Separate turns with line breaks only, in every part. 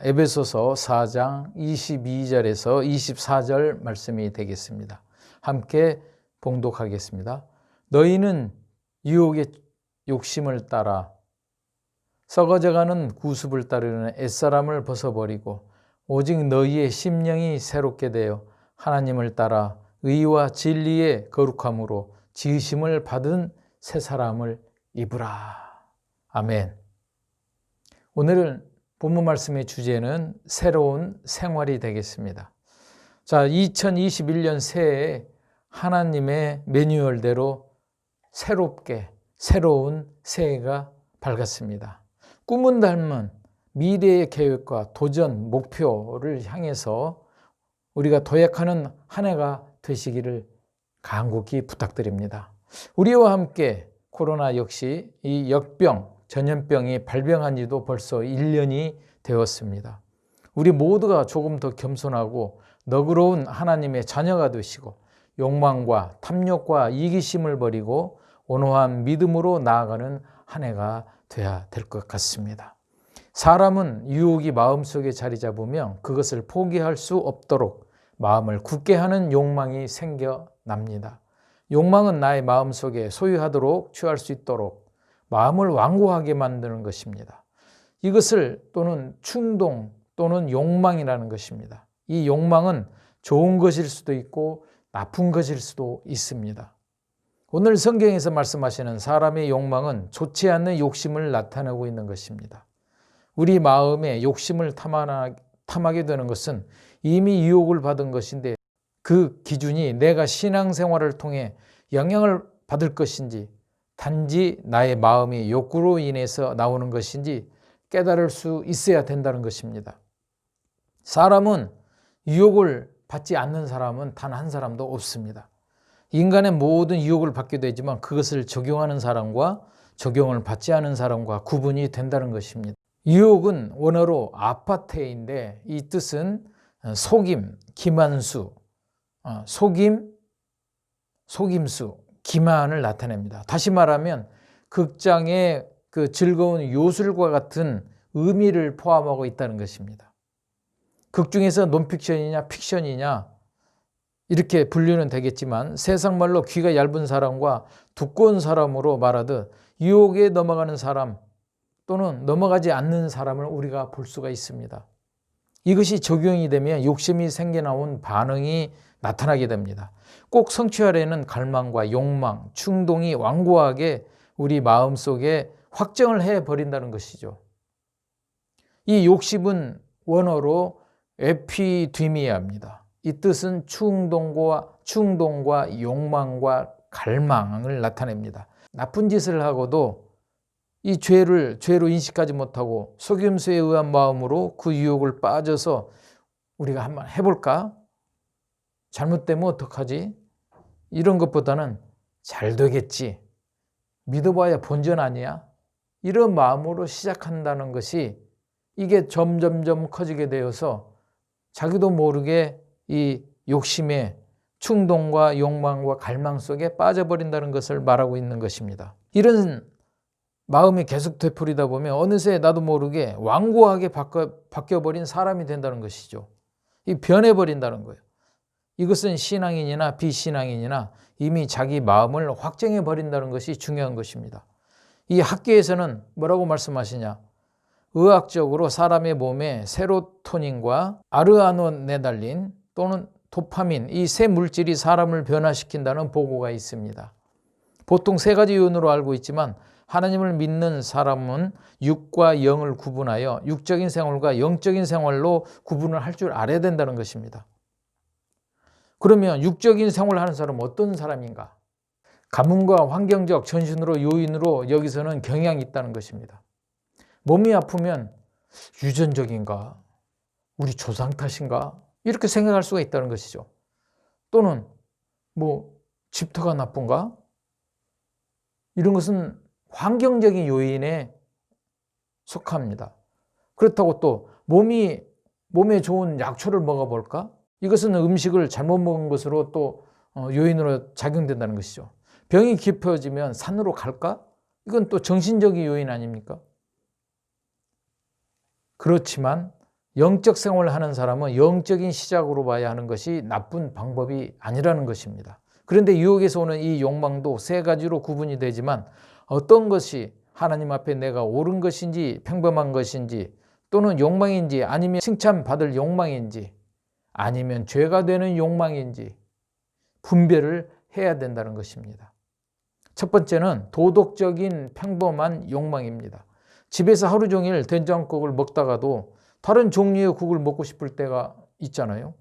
에베소서 4장 22절에서 24절 말씀이 되겠습니다. 함께 봉독하겠습니다. 너희는 유혹의 욕심을 따라 썩어져가는 구습을 따르는 옛사람을 벗어버리고 오직 너희의 심령이 새롭게 되어 하나님을 따라 의와 진리의 거룩함으로 지으심을 받은 새 사람을 입으라. 아멘. 오늘은 본문 말씀의 주제는 새로운 생활이 되겠습니다. 자, 2021년 새해에 하나님의 매뉴얼대로 새롭게 새로운 새해가 밝았습니다. 꿈은 닮은 미래의 계획과 도전, 목표를 향해서 우리가 도약하는 한 해가 되시기를 간곡히 부탁드립니다. 우리와 함께 코로나 역시 이 역병, 전염병이 발병한 지도 벌써 1년이 되었습니다. 우리 모두가 조금 더 겸손하고 너그러운 하나님의 자녀가 되시고 욕망과 탐욕과 이기심을 버리고 온화한 믿음으로 나아가는 한 해가 되어야 될 것 같습니다. 사람은 유혹이 마음속에 자리 잡으면 그것을 포기할 수 없도록 마음을 굳게 하는 욕망이 생겨납니다. 욕망은 나의 마음속에 소유하도록 취할 수 있도록 마음을 완고하게 만드는 것입니다. 이것을 또는 충동 또는 욕망이라는 것입니다. 이 욕망은 좋은 것일 수도 있고 나쁜 것일 수도 있습니다. 오늘 성경에서 말씀하시는 사람의 욕망은 좋지 않는 욕심을 나타내고 있는 것입니다. 우리 마음에 욕심을 탐하게 되는 것은 이미 유혹을 받은 것인데 그 기준이 내가 신앙생활을 통해 영향을 받을 것인지 단지 나의 마음이 욕구로 인해서 나오는 것인지 깨달을 수 있어야 된다는 것입니다. 사람은 유혹을 받지 않는 사람은 단 한 사람도 없습니다. 인간의 모든 유혹을 받게 되지만 그것을 적용하는 사람과 적용을 받지 않은 사람과 구분이 된다는 것입니다. 유혹은 원어로 아파테인데 이 뜻은 속임, 기만수, 속임수, 기만을 나타냅니다. 다시 말하면 극장의 그 즐거운 요술과 같은 의미를 포함하고 있다는 것입니다. 극 중에서 논픽션이냐 픽션이냐 이렇게 분류는 되겠지만 세상 말로 귀가 얇은 사람과 두꺼운 사람으로 말하듯 유혹에 넘어가는 사람 또는 넘어가지 않는 사람을 우리가 볼 수가 있습니다. 이것이 적용이 되면 욕심이 생겨나온 반응이 나타나게 됩니다. 꼭 성취하려는 갈망과 욕망, 충동이 완고하게 우리 마음속에 확정을 해버린다는 것이죠. 이 욕심은 원어로 에피디미아입니다. 이 뜻은 충동과 욕망과 갈망을 나타냅니다. 나쁜 짓을 하고도 이 죄로 인식하지 못하고 속임수에 의한 마음으로 그 유혹을 빠져서 우리가 한번 해볼까? 잘못되면 어떡하지? 이런 것보다는 잘 되겠지. 믿어봐야 본전 아니야? 이런 마음으로 시작한다는 것이 이게 점점점 커지게 되어서 자기도 모르게 이 욕심의 충동과 욕망과 갈망 속에 빠져버린다는 것을 말하고 있는 것입니다. 이런 마음이 계속 되풀이다 보면 어느새 나도 모르게 완고하게 바뀌어버린 사람이 된다는 것이죠. 이 변해버린다는 거예요. 이것은 신앙인이나 비신앙인이나 이미 자기 마음을 확정해버린다는 것이 중요한 것입니다. 이 학계에서는 뭐라고 말씀하시냐? 의학적으로 사람의 몸에 세로토닌과 아르아노네달린 또는 도파민 이 세 물질이 사람을 변화시킨다는 보고가 있습니다. 보통 세 가지 요인으로 알고 있지만 하나님을 믿는 사람은 육과 영을 구분하여 육적인 생활과 영적인 생활로 구분을 할 줄 알아야 된다는 것입니다. 그러면 육적인 생활을 하는 사람은 어떤 사람인가? 가문과 환경적 전신으로 요인으로 여기서는 경향이 있다는 것입니다. 몸이 아프면 유전적인가? 우리 조상 탓인가? 이렇게 생각할 수가 있다는 것이죠. 또는 집터가 나쁜가? 이런 것은 환경적인 요인에 속합니다. 그렇다고 또 몸에 좋은 약초를 먹어볼까? 이것은 음식을 잘못 먹은 것으로 또 요인으로 작용된다는 것이죠. 병이 깊어지면 산으로 갈까? 이건 또 정신적인 요인 아닙니까? 그렇지만 영적 생활을 하는 사람은 영적인 시작으로 봐야 하는 것이 나쁜 방법이 아니라는 것입니다. 그런데 유혹에서 오는 이 욕망도 세 가지로 구분이 되지만 어떤 것이 하나님 앞에 내가 옳은 것인지 평범한 것인지 또는 욕망인지 아니면 칭찬받을 욕망인지 아니면 죄가 되는 욕망인지 분별을 해야 된다는 것입니다. 첫 번째는 도덕적인 평범한 욕망입니다. 집에서 하루 종일 된장국을 먹다가도 다른 종류의 국을 먹고 싶을 때가 있잖아요.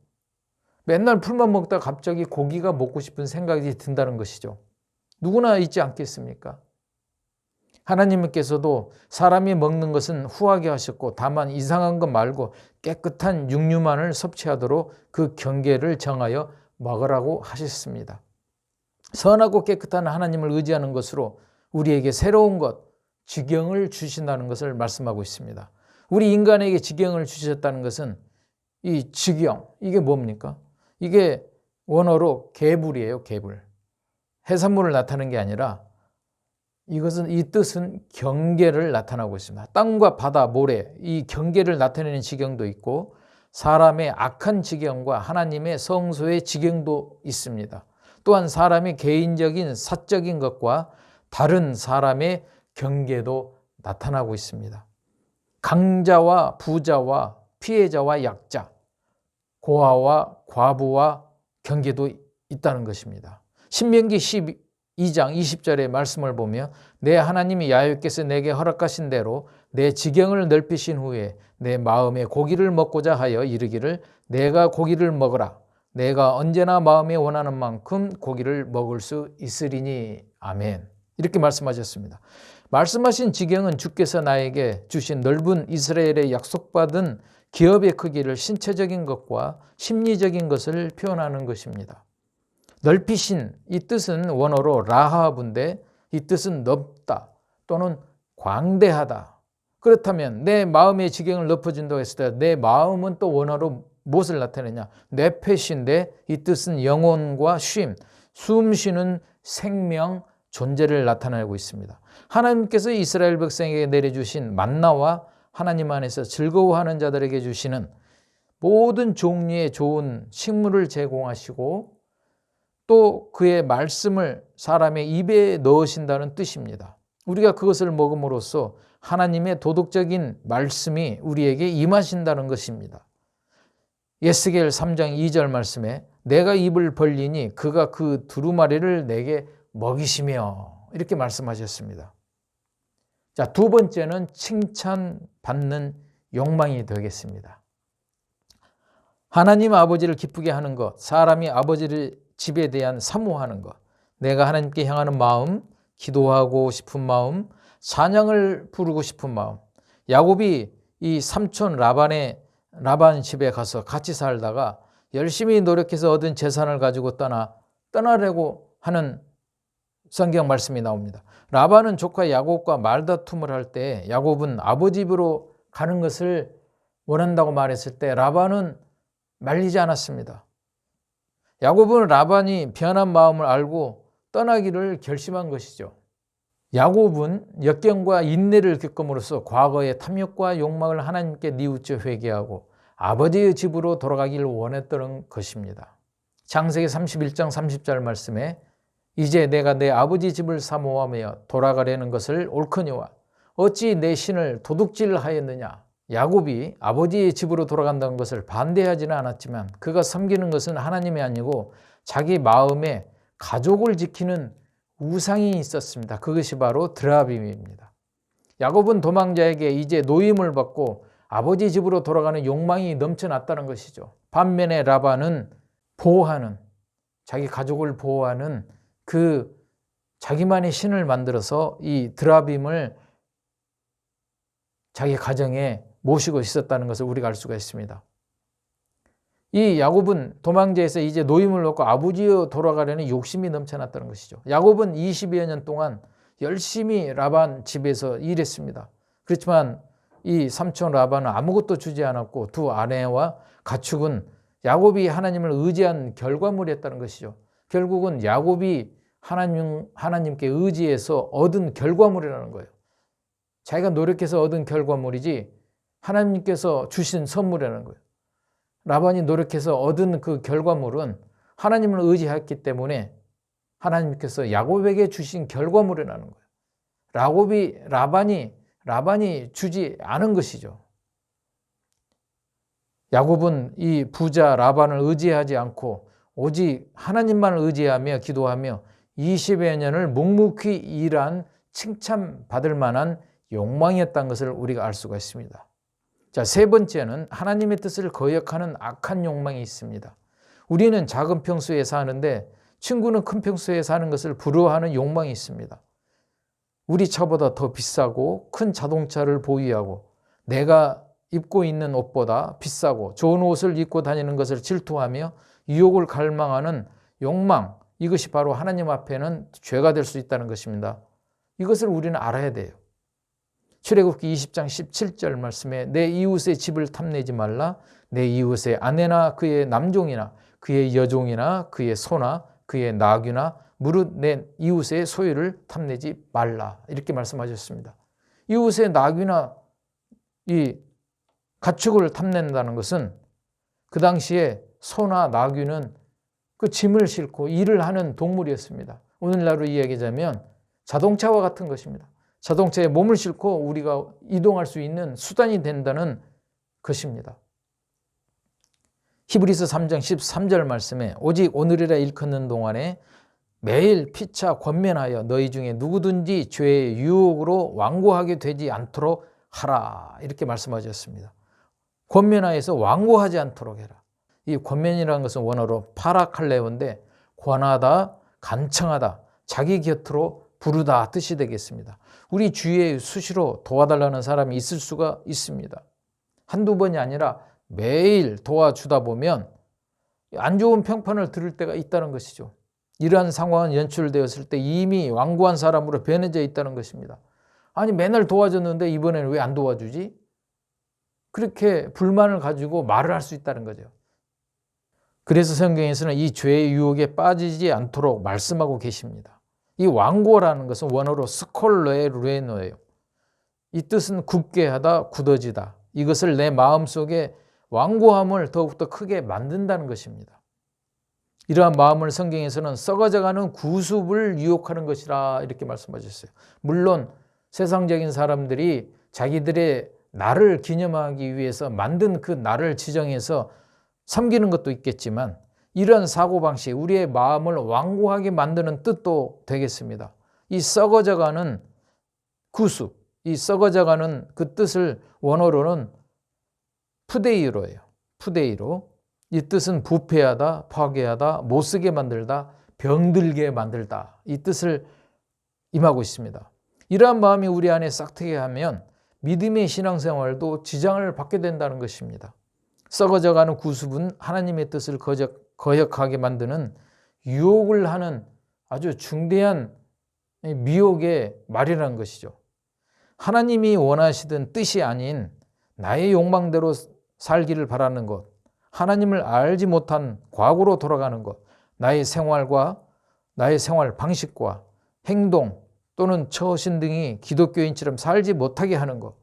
맨날 풀만 먹다가 갑자기 고기가 먹고 싶은 생각이 든다는 것이죠. 누구나 있지 않겠습니까? 하나님께서도 사람이 먹는 것은 후하게 하셨고 다만 이상한 것 말고 깨끗한 육류만을 섭취하도록 그 경계를 정하여 먹으라고 하셨습니다. 선하고 깨끗한 하나님을 의지하는 것으로 우리에게 새로운 것, 지경을 주신다는 것을 말씀하고 있습니다. 우리 인간에게 지경을 주셨다는 것은 이 지경, 이게 뭡니까? 이게 원어로 계불이에요, 계불. 해산물을 나타내는 게 아니라 이것은 이 뜻은 경계를 나타나고 있습니다. 땅과 바다, 모래, 이 경계를 나타내는 지경도 있고 사람의 악한 지경과 하나님의 성소의 지경도 있습니다. 또한 사람의 개인적인 사적인 것과 다른 사람의 경계도 나타나고 있습니다. 강자와 부자와 피해자와 약자, 고아와 과부와 경계도 있다는 것입니다. 신명기 12장 20절의 말씀을 보며 내 하나님이 야훼께서 내게 허락하신 대로 내 지경을 넓히신 후에 내 마음에 고기를 먹고자 하여 이르기를 내가 고기를 먹으라. 내가 언제나 마음에 원하는 만큼 고기를 먹을 수 있으리니. 아멘. 이렇게 말씀하셨습니다. 말씀하신 지경은 주께서 나에게 주신 넓은 이스라엘의 약속받은 기업의 크기를 신체적인 것과 심리적인 것을 표현하는 것입니다. 넓히신 이 뜻은 원어로 라하브인데 이 뜻은 넓다 또는 광대하다. 그렇다면 내 마음의 지경을 넓어진다고 했을 때 내 마음은 또 원어로 무엇을 나타내냐? 네페시인데 이 뜻은 영혼과 쉼, 숨 쉬는 생명, 존재를 나타내고 있습니다. 하나님께서 이스라엘 백성에게 내려주신 만나와 하나님 안에서 즐거워하는 자들에게 주시는 모든 종류의 좋은 식물을 제공하시고 또 그의 말씀을 사람의 입에 넣으신다는 뜻입니다. 우리가 그것을 먹음으로써 하나님의 도덕적인 말씀이 우리에게 임하신다는 것입니다. 에스겔 3장 2절 말씀에 내가 입을 벌리니 그가 그 두루마리를 내게 먹이시며 이렇게 말씀하셨습니다. 자, 두 번째는 칭찬받는 욕망이 되겠습니다. 하나님 아버지를 기쁘게 하는 것, 사람이 아버지를 집에 대한 사모하는 것, 내가 하나님께 향하는 마음, 기도하고 싶은 마음, 찬양을 부르고 싶은 마음. 야곱이 이 삼촌 라반 집에 가서 같이 살다가 열심히 노력해서 얻은 재산을 가지고 떠나려고 하는 성경 말씀이 나옵니다. 라반은 조카 야곱과 말다툼을 할 때 야곱은 아버지 집으로 가는 것을 원한다고 말했을 때 라반은 말리지 않았습니다. 야곱은 라반이 변한 마음을 알고 떠나기를 결심한 것이죠. 야곱은 역경과 인내를 겪음으로써 과거의 탐욕과 욕망을 하나님께 뉘우쳐 회개하고 아버지의 집으로 돌아가기를 원했던 것입니다. 창세기 31장 30절 말씀에 이제 내가 내 아버지 집을 사모하며 돌아가려는 것을 옳거니와 어찌 내 신을 도둑질하였느냐. 야곱이 아버지의 집으로 돌아간다는 것을 반대하지는 않았지만 그가 섬기는 것은 하나님이 아니고 자기 마음에 가족을 지키는 우상이 있었습니다. 그것이 바로 드라빔입니다. 야곱은 도망자에게 이제 노임을 받고 아버지 집으로 돌아가는 욕망이 넘쳐났다는 것이죠. 반면에 라반은 보호하는, 자기 가족을 보호하는 그 자기만의 신을 만들어서 이 드라빔을 자기 가정에 모시고 있었다는 것을 우리가 알 수가 있습니다. 이 야곱은 도망자에서 이제 노임을 얻고 아버지로 돌아가려는 욕심이 넘쳐났다는 것이죠. 야곱은 20여 년 동안 열심히 라반 집에서 일했습니다. 그렇지만 이 삼촌 라반은 아무것도 주지 않았고 두 아내와 가축은 야곱이 하나님을 의지한 결과물이었다는 것이죠. 결국은 야곱이 하나님께 의지해서 얻은 결과물이라는 거예요. 자기가 노력해서 얻은 결과물이지 하나님께서 주신 선물이라는 거예요. 라반이 노력해서 얻은 그 결과물은 하나님을 의지했기 때문에 하나님께서 야곱에게 주신 결과물이라는 거예요. 라반이 주지 않은 것이죠. 야곱은 이 부자 라반을 의지하지 않고 오직 하나님만을 의지하며 기도하며 20여 년을 묵묵히 일한 칭찬받을 만한 욕망이었다는 것을 우리가 알 수가 있습니다. 자, 세 번째는 하나님의 뜻을 거역하는 악한 욕망이 있습니다. 우리는 작은 평수에 사는데 친구는 큰 평수에 사는 것을 부러워하는 욕망이 있습니다. 우리 차보다 더 비싸고 큰 자동차를 보유하고 내가 입고 있는 옷보다 비싸고 좋은 옷을 입고 다니는 것을 질투하며 유혹을 갈망하는 욕망, 이것이 바로 하나님 앞에는 죄가 될 수 있다는 것입니다. 이것을 우리는 알아야 돼요. 출애굽기 20장 17절 말씀에 내 이웃의 집을 탐내지 말라. 내 이웃의 아내나 그의 남종이나 그의 여종이나 그의 소나 그의 나귀나 무릇 내 이웃의 소유를 탐내지 말라. 이렇게 말씀하셨습니다. 이웃의 나귀나 이 가축을 탐낸다는 것은 그 당시에 소나 나귀는 그 짐을 싣고 일을 하는 동물이었습니다. 오늘날로 이야기하자면 자동차와 같은 것입니다. 자동차에 몸을 싣고 우리가 이동할 수 있는 수단이 된다는 것입니다. 히브리서 3장 13절 말씀에 오직 오늘이라 일컫는 동안에 매일 피차 권면하여 너희 중에 누구든지 죄의 유혹으로 완고하게 되지 않도록 하라. 이렇게 말씀하셨습니다. 권면하여서 완고하지 않도록 해라. 이 권면이라는 것은 원어로 파라칼레오인데 권하다, 간청하다, 자기 곁으로 부르다 뜻이 되겠습니다. 우리 주위에 수시로 도와달라는 사람이 있을 수가 있습니다. 한두 번이 아니라 매일 도와주다 보면 안 좋은 평판을 들을 때가 있다는 것이죠. 이러한 상황은 연출되었을 때 이미 완고한 사람으로 변해져 있다는 것입니다. 아니 맨날 도와줬는데 이번에는 왜 안 도와주지? 그렇게 불만을 가지고 말을 할 수 있다는 거죠. 그래서 성경에서는 이 죄의 유혹에 빠지지 않도록 말씀하고 계십니다. 이 완고라는 것은 원어로 스콜레르노예요. 이 뜻은 굳게 하다, 굳어지다. 이것을 내 마음속에 완고함을 더욱더 크게 만든다는 것입니다. 이러한 마음을 성경에서는 썩어져가는 구습을 유혹하는 것이라 이렇게 말씀하셨어요. 물론 세상적인 사람들이 자기들의 나를 기념하기 위해서 만든 그 나를 지정해서 섬기는 것도 있겠지만 이런 사고방식, 우리의 마음을 완고하게 만드는 뜻도 되겠습니다. 이 썩어져가는 구습, 이 썩어져가는 그 뜻을 원어로는 푸데이로예요. 푸데이로. 이 뜻은 부패하다, 파괴하다, 못쓰게 만들다, 병들게 만들다. 이 뜻을 임하고 있습니다. 이러한 마음이 우리 안에 싹트게 하면 믿음의 신앙생활도 지장을 받게 된다는 것입니다. 썩어져가는 구습은 하나님의 뜻을 거역하게 만드는 유혹을 하는 아주 중대한 미혹의 말이라는 것이죠. 하나님이 원하시던 뜻이 아닌 나의 욕망대로 살기를 바라는 것, 하나님을 알지 못한 과거로 돌아가는 것, 나의 생활과 나의 생활 방식과 행동 또는 처신 등이 기독교인처럼 살지 못하게 하는 것,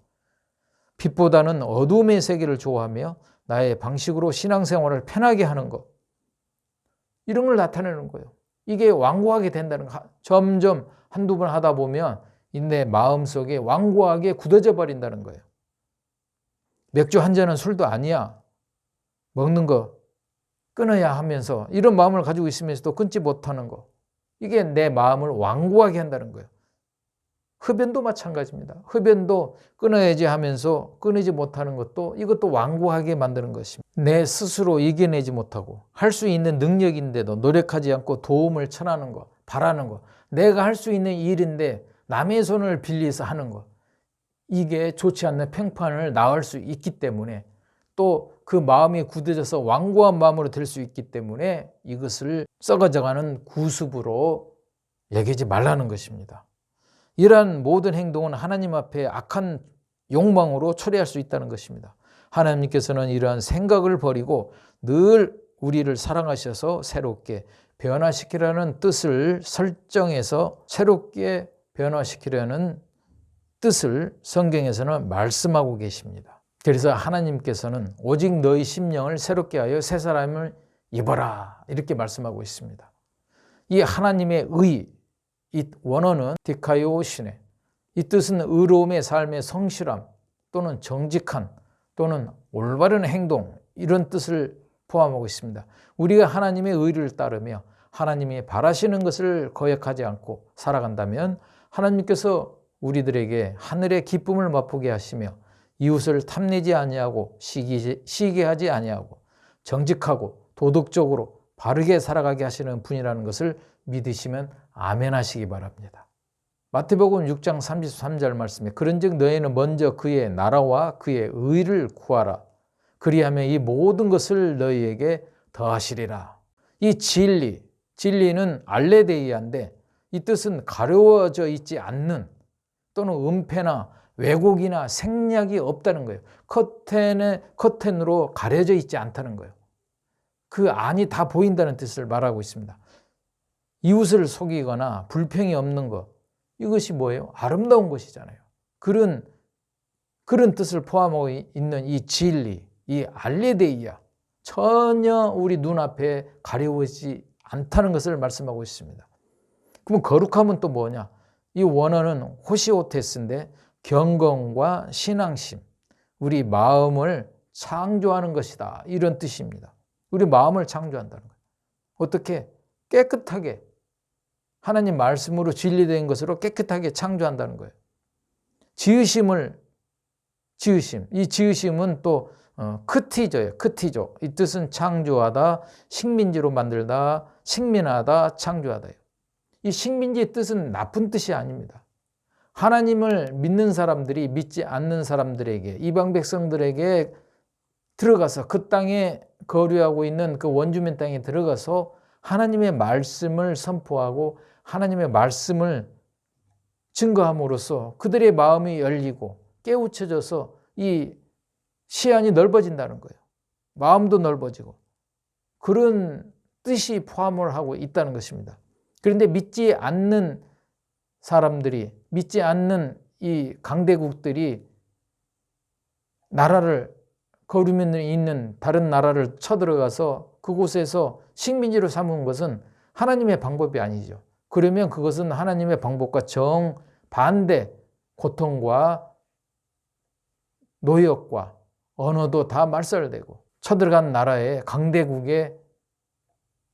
빛보다는 어둠의 세계를 좋아하며 나의 방식으로 신앙생활을 편하게 하는 것, 이런 걸 나타내는 거예요. 이게 완고하게 된다는 거. 점점 한두 번 하다 보면 내 마음속에 완고하게 굳어져 버린다는 거예요. 맥주 한 잔은 술도 아니야. 먹는 거 끊어야 하면서 이런 마음을 가지고 있으면서도 끊지 못하는 거. 이게 내 마음을 완고하게 한다는 거예요. 흡연도 마찬가지입니다. 흡연도 끊어야지 하면서 끊이지 못하는 것도 이것도 완고하게 만드는 것입니다. 내 스스로 이겨내지 못하고 할 수 있는 능력인데도 노력하지 않고 도움을 청하는 것, 바라는 것, 내가 할 수 있는 일인데 남의 손을 빌려서 하는 것, 이게 좋지 않는 평판을 낳을 수 있기 때문에 또 그 마음이 굳어져서 완고한 마음으로 될 수 있기 때문에 이것을 썩어져가는 구습으로 여기지 말라는 것입니다. 이러한 모든 행동은 하나님 앞에 악한 욕망으로 처리할 수 있다는 것입니다. 하나님께서는 이러한 생각을 버리고 늘 우리를 사랑하셔서 새롭게 변화시키려는 뜻을 설정해서 새롭게 변화시키려는 뜻을 성경에서는 말씀하고 계십니다. 그래서 하나님께서는 오직 너희 심령을 새롭게 하여 새 사람을 입어라 이렇게 말씀하고 있습니다. 이 하나님의 의, 이 원어는 디카이오시네, 이 뜻은 의로움의 삶의 성실함 또는 정직한 또는 올바른 행동, 이런 뜻을 포함하고 있습니다. 우리가 하나님의 의를 따르며 하나님이 바라시는 것을 거역하지 않고 살아간다면 하나님께서 우리들에게 하늘의 기쁨을 맛보게 하시며 이웃을 탐내지 아니하고 시기하지 아니하고 정직하고 도덕적으로 바르게 살아가게 하시는 분이라는 것을 믿으시면 아멘 하시기 바랍니다. 마태복음 6장 33절 말씀에 그런즉 너희는 먼저 그의 나라와 그의 의를 구하라. 그리하면 이 모든 것을 너희에게 더하시리라. 이 진리는 알레데이아인데 이 뜻은 가려워져 있지 않는 또는 은폐나 왜곡이나 생략이 없다는 거예요. 커튼으로 가려져 있지 않다는 거예요. 그 안이 다 보인다는 뜻을 말하고 있습니다. 이웃을 속이거나 불평이 없는 것, 이것이 뭐예요? 아름다운 것이잖아요. 그런 뜻을 포함하고 있는 이 진리, 이 알레데이아, 전혀 우리 눈앞에 가려우지 않다는 것을 말씀하고 있습니다. 그럼 거룩함은 또 뭐냐? 이 원어는 호시오테스인데 경건과 신앙심, 우리 마음을 창조하는 것이다, 이런 뜻입니다. 우리 마음을 창조한다는 거예요. 어떻게? 깨끗하게 하나님 말씀으로 진리된 것으로 깨끗하게 창조한다는 거예요. 지으심, 이 지으심은 또 크티조예요. 크티조. 이 뜻은 창조하다, 식민지로 만들다, 식민하다, 창조하다예요. 이 식민지의 뜻은 나쁜 뜻이 아닙니다. 하나님을 믿는 사람들이 믿지 않는 사람들에게, 이방 백성들에게 들어가서 그 땅에 거류하고 있는 그 원주민 땅에 들어가서 하나님의 말씀을 선포하고 하나님의 말씀을 증거함으로써 그들의 마음이 열리고 깨우쳐져서 이 시야이 넓어진다는 거예요. 마음도 넓어지고 그런 뜻이 포함을 하고 있다는 것입니다. 그런데 믿지 않는 사람들이, 믿지 않는 이 강대국들이 나라를, 거류민이 있는 다른 나라를 쳐들어가서 그곳에서 식민지로 삼은 것은 하나님의 방법이 아니죠. 그러면 그것은 하나님의 방법과 정반대, 고통과 노역과 언어도 다 말살되고 쳐들어간 나라의 강대국의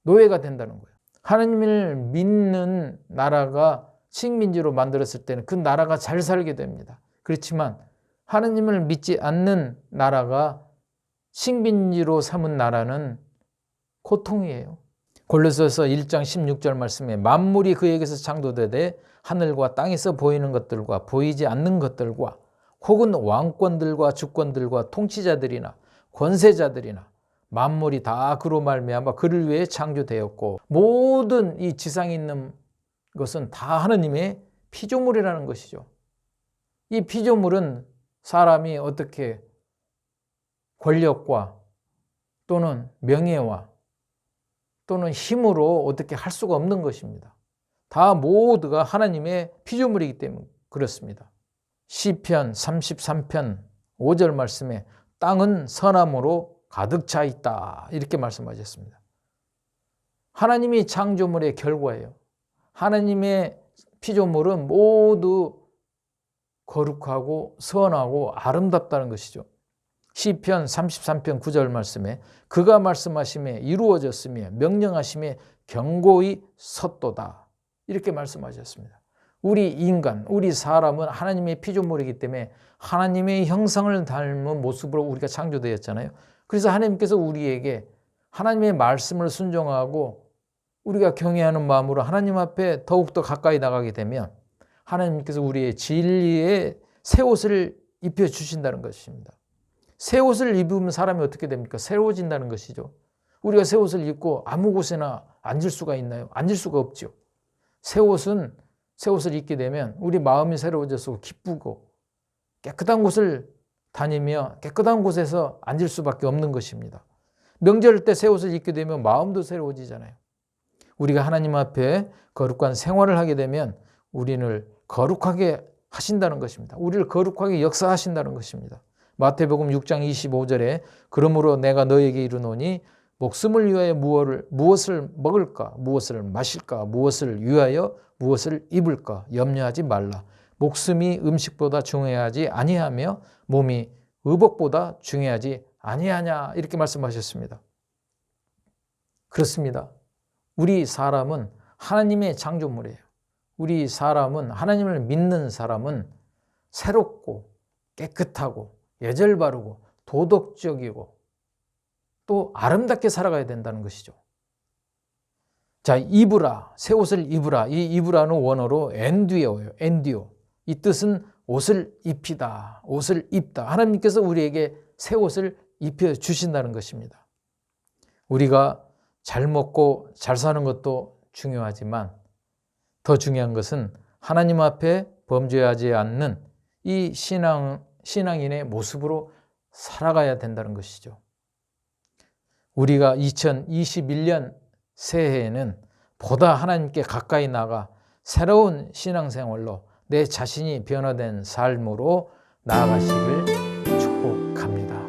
노예가 된다는 거예요. 하나님을 믿는 나라가 식민지로 만들었을 때는 그 나라가 잘 살게 됩니다. 그렇지만 하나님을 믿지 않는 나라가 식민지로 삼은 나라는 고통이에요. 골로새서 1장 16절 말씀에 만물이 그에게서 창조되되 하늘과 땅에서 보이는 것들과 보이지 않는 것들과 혹은 왕권들과 주권들과 통치자들이나 권세자들이나 만물이 다 그로 말미암아 그를 위해 창조되었고 모든 이 지상에 있는 것은 다 하나님의 피조물이라는 것이죠. 이 피조물은 사람이 어떻게 권력과 또는 명예와 또는 힘으로 어떻게 할 수가 없는 것입니다. 다 모두가 하나님의 피조물이기 때문에 그렇습니다. 시편 33편 5절 말씀에 땅은 선함으로 가득 차 있다, 이렇게 말씀하셨습니다. 하나님이 창조물의 결과예요. 하나님의 피조물은 모두 거룩하고 선하고 아름답다는 것이죠. 시편 33편 9절 말씀에 그가 말씀하심에 이루어졌으며 명령하심에 경고히 섰도다, 이렇게 말씀하셨습니다. 우리 인간, 우리 사람은 하나님의 피조물이기 때문에 하나님의 형상을 닮은 모습으로 우리가 창조되었잖아요. 그래서 하나님께서 우리에게 하나님의 말씀을 순종하고 우리가 경외하는 마음으로 하나님 앞에 더욱더 가까이 나가게 되면 하나님께서 우리의 진리의 새 옷을 입혀주신다는 것입니다. 새 옷을 입으면 사람이 어떻게 됩니까? 새로워진다는 것이죠. 우리가 새 옷을 입고 아무 곳에나 앉을 수가 있나요? 앉을 수가 없죠. 새 옷을 입게 되면 우리 마음이 새로워져서 기쁘고 깨끗한 곳을 다니며 깨끗한 곳에서 앉을 수밖에 없는 것입니다. 명절 때 새 옷을 입게 되면 마음도 새로워지잖아요. 우리가 하나님 앞에 거룩한 생활을 하게 되면 우리를 거룩하게 하신다는 것입니다. 우리를 거룩하게 역사하신다는 것입니다. 마태복음 6장 25절에 그러므로 내가 너에게 이르노니 목숨을 위하여 무엇을 먹을까, 무엇을 마실까, 무엇을 위하여 무엇을 입을까 염려하지 말라. 목숨이 음식보다 중요하지 아니하며 몸이 의복보다 중요하지 아니하냐, 이렇게 말씀하셨습니다. 그렇습니다. 우리 사람은 하나님의 창조물이에요. 우리 사람은, 하나님을 믿는 사람은 새롭고 깨끗하고 예절 바르고 도덕적이고 또 아름답게 살아가야 된다는 것이죠. 자, 입으라, 새 옷을 입으라. 이 입으라는 원어로 엔듀어예요. 엔듀어. 이 뜻은 옷을 입히다, 옷을 입다. 하나님께서 우리에게 새 옷을 입혀 주신다는 것입니다. 우리가 잘 먹고 잘 사는 것도 중요하지만 더 중요한 것은 하나님 앞에 범죄하지 않는 이 신앙인의 모습으로 살아가야 된다는 것이죠. 우리가 2021년 새해에는 보다 하나님께 가까이 나가 새로운 신앙생활로 내 자신이 변화된 삶으로 나아가시길 축복합니다.